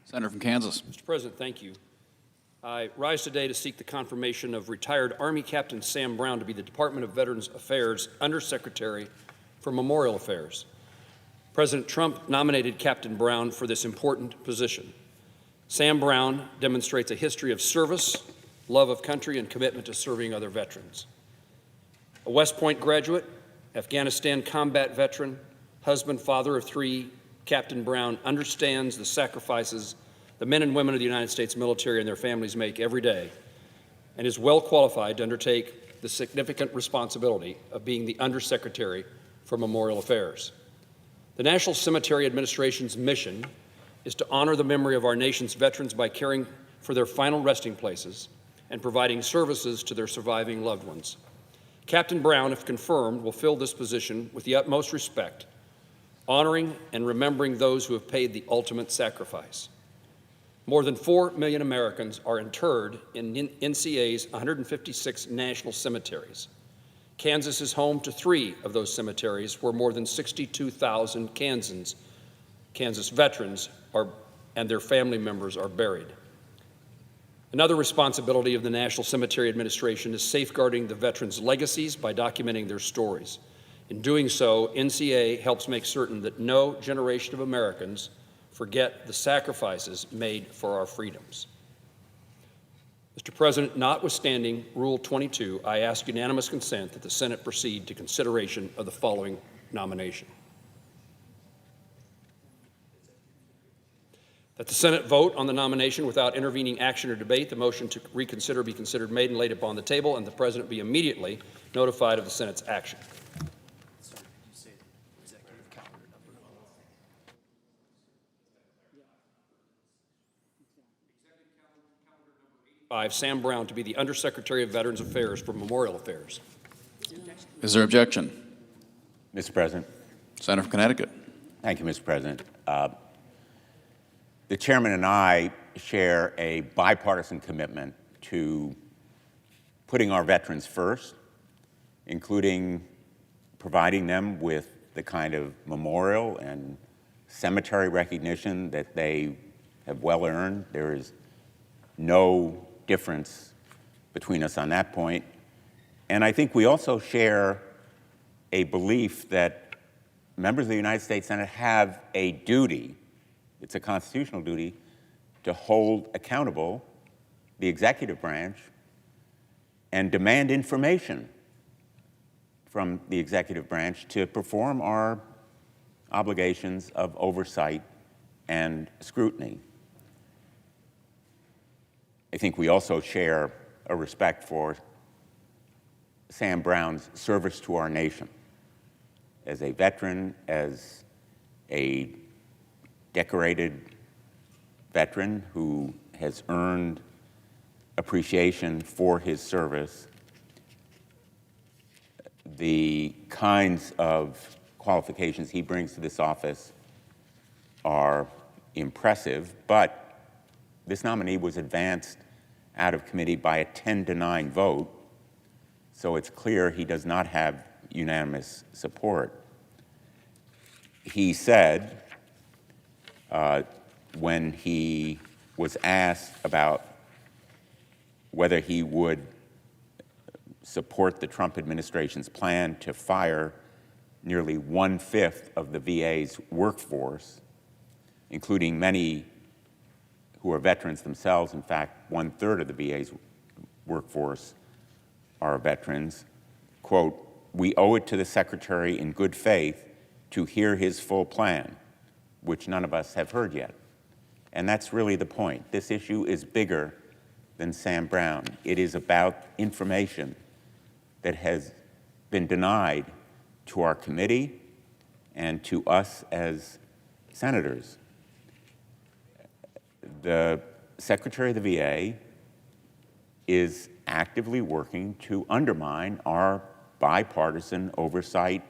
Senator from Kansas. Mr. President, thank you. I rise today to seek the confirmation of retired Army Captain Sam Brown to be the Department of Veterans Affairs Undersecretary for Memorial Affairs. President Trump nominated Captain Brown for this important position. Sam Brown demonstrates a history of service, love of country, and commitment to serving other veterans. A West Point graduate, Afghanistan combat veteran, husband, father of three, Captain Brown understands the sacrifices the men and women of the United States military and their families make every day, and is well qualified to undertake the significant responsibility of being the Undersecretary for Memorial Affairs. The National Cemetery Administration's mission is to honor the memory of our nation's veterans by caring for their final resting places and providing services to their surviving loved ones. Captain Brown, if confirmed, will fill this position with the utmost respect, honoring and remembering those who have paid the ultimate sacrifice. More than 4 million Americans are interred in NCA's 156 national cemeteries. Kansas is home to 3 of those cemeteries, where more than 62,000 Kansas veterans and their family members are buried. Another responsibility of the National Cemetery Administration is safeguarding the veterans' legacies by documenting their stories. In doing so, NCA helps make certain that no generation of Americans forget the sacrifices made for our freedoms. Mr. President, notwithstanding Rule 22, I ask unanimous consent that the Senate proceed to consideration of the following nomination. That the Senate vote on the nomination without intervening action or debate, the motion to reconsider be considered made and laid upon the table, and the President be immediately notified of the Senate's action. Sam Brown to be the Undersecretary of Veterans Affairs for Memorial Affairs. Is there objection? Mr. President. Senator from Connecticut. Thank you, Mr. President. The chairman and I share a bipartisan commitment to putting our veterans first, including providing them with the kind of memorial and cemetery recognition that they have well earned. There is no difference between us on that point. And I think we also share a belief that members of the United States Senate have a duty, it's a constitutional duty, to hold accountable the executive branch and demand information from the executive branch to perform our obligations of oversight and scrutiny. I think we also share a respect for Sam Brown's service to our nation as a veteran, as a decorated veteran who has earned appreciation for his service. The kinds of qualifications he brings to this office are impressive, but this nominee was advanced out of committee by a 10-9 vote, so it's clear he does not have unanimous support. He said, when he was asked about whether he would support the Trump administration's plan to fire nearly 1/5 of the VA's workforce, including many who are veterans themselves. In fact, 1/3 of the VA's workforce are veterans. Quote, "We owe it to the Secretary in good faith to hear his full plan," which none of us have heard yet. And that's really the point. This issue is bigger than Sam Brown. It is about information that has been denied to our committee and to us as senators. The Secretary of the VA is actively working to undermine our bipartisan oversight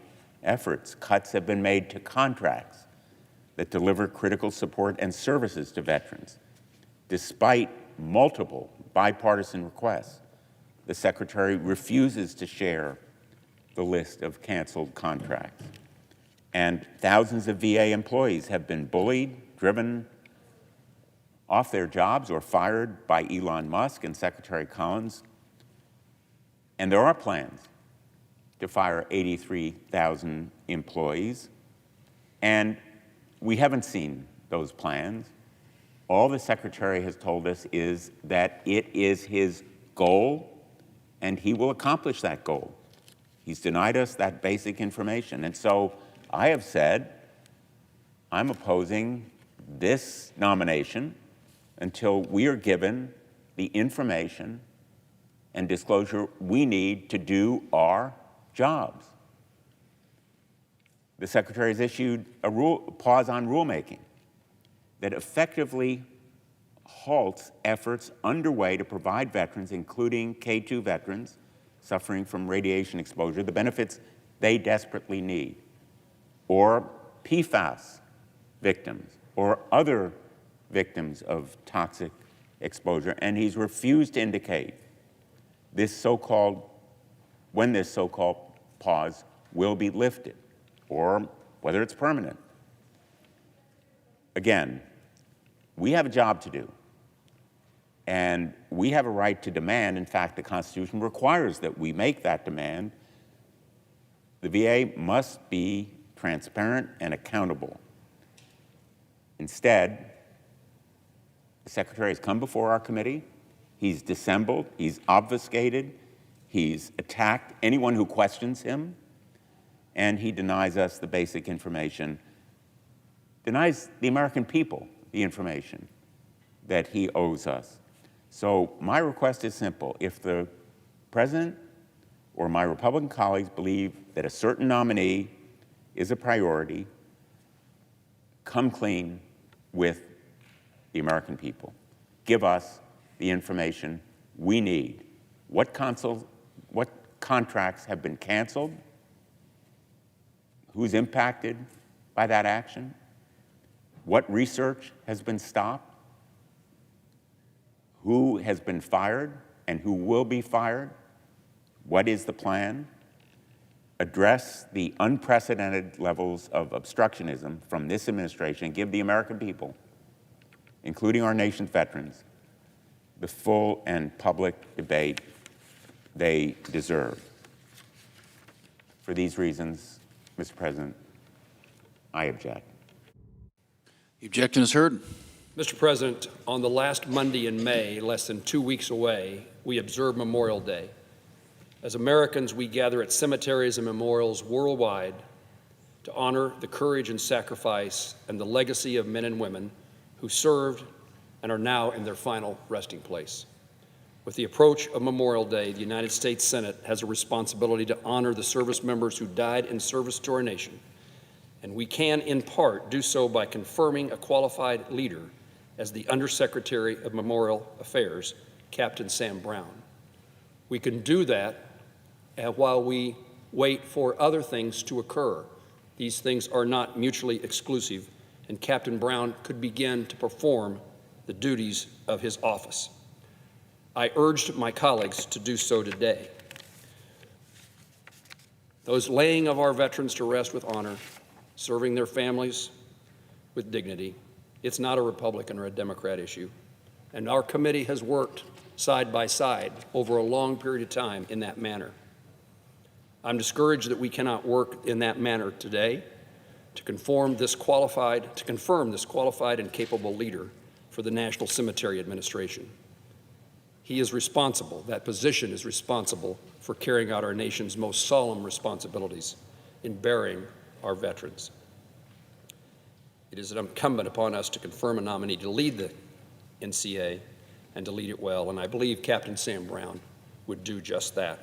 efforts. Cuts have been made to contracts that deliver critical support and services to veterans. Despite multiple bipartisan requests, the Secretary refuses to share the list of canceled contracts. And thousands of VA employees have been bullied, driven off their jobs or fired by Elon Musk and Secretary Collins. And there are plans to fire 83,000 employees. And we haven't seen those plans. All the Secretary has told us is that it is his goal, and he will accomplish that goal. He's denied us that basic information. And so I have said I'm opposing this nomination until we are given the information and disclosure we need to do our jobs. The Secretary has issued a pause on rulemaking that effectively halts efforts underway to provide veterans, including K-2 veterans suffering from radiation exposure, the benefits they desperately need, or PFAS victims, or other victims of toxic exposure. And he's refused to indicate when this so-called pause will be lifted, or whether it's permanent. Again, we have a job to do, and we have a right to demand. In fact, the Constitution requires that we make that demand. The VA must be transparent and accountable. Instead, the Secretary has come before our committee. He's dissembled, he's obfuscated, he's attacked anyone who questions him, and he denies us the basic information, denies the American people the information that he owes us. So my request is simple. If the President or my Republican colleagues believe that a certain nominee is a priority, come clean with the American people. Give us the information we need. What contracts have been canceled? Who's impacted by that action? What research has been stopped? Who has been fired and who will be fired? What is the plan? Address the unprecedented levels of obstructionism from this administration and give the American people, including our nation's veterans, the full and public debate they deserve. For these reasons, Mr. President, I object. The objection is heard. Mr. President, on the last Monday in May, less than 2 weeks away, we observe Memorial Day. As Americans, we gather at cemeteries and memorials worldwide to honor the courage and sacrifice and the legacy of men and women who served and are now in their final resting place. With the approach of Memorial Day, the United States Senate has a responsibility to honor the service members who died in service to our nation, and we can, in part, do so by confirming a qualified leader as the Undersecretary of Memorial Affairs, Captain Sam Brown. We can do that while we wait for other things to occur. These things are not mutually exclusive, and Captain Brown could begin to perform the duties of his office. I urged my colleagues to do so today. Those laying of our veterans to rest with honor, serving their families with dignity, it's not a Republican or a Democrat issue. And our committee has worked side by side over a long period of time in that manner. I'm discouraged that we cannot work in that manner today to confirm this qualified and capable leader for the National Cemetery Administration. He is responsible, that position is responsible for carrying out our nation's most solemn responsibilities in burying our veterans. It is incumbent upon us to confirm a nominee to lead the NCA and to lead it well, and I believe Captain Sam Brown would do just that.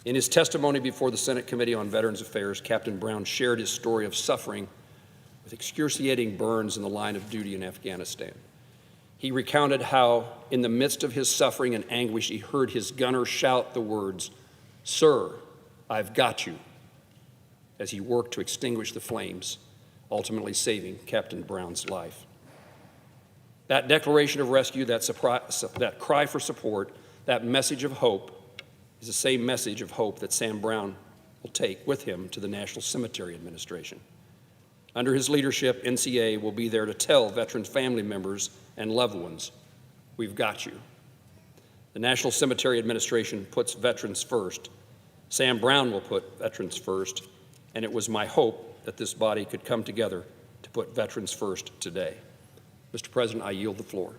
In his testimony before the Senate Committee on Veterans Affairs, Captain Brown shared his story of suffering with excruciating burns in the line of duty in Afghanistan. He recounted how, in the midst of his suffering and anguish, he heard his gunner shout the words, "Sir, I've got you," as he worked to extinguish the flames, ultimately saving Captain Brown's life. That declaration of rescue, that cry for support, that message of hope is the same message of hope that Sam Brown will take with him to the National Cemetery Administration. Under his leadership, NCA will be there to tell veterans' family members and loved ones, we've got you. The National Cemetery Administration puts veterans first. Sam Brown will put veterans first, and it was my hope that this body could come together to put veterans first today. Mr. President, I yield the floor.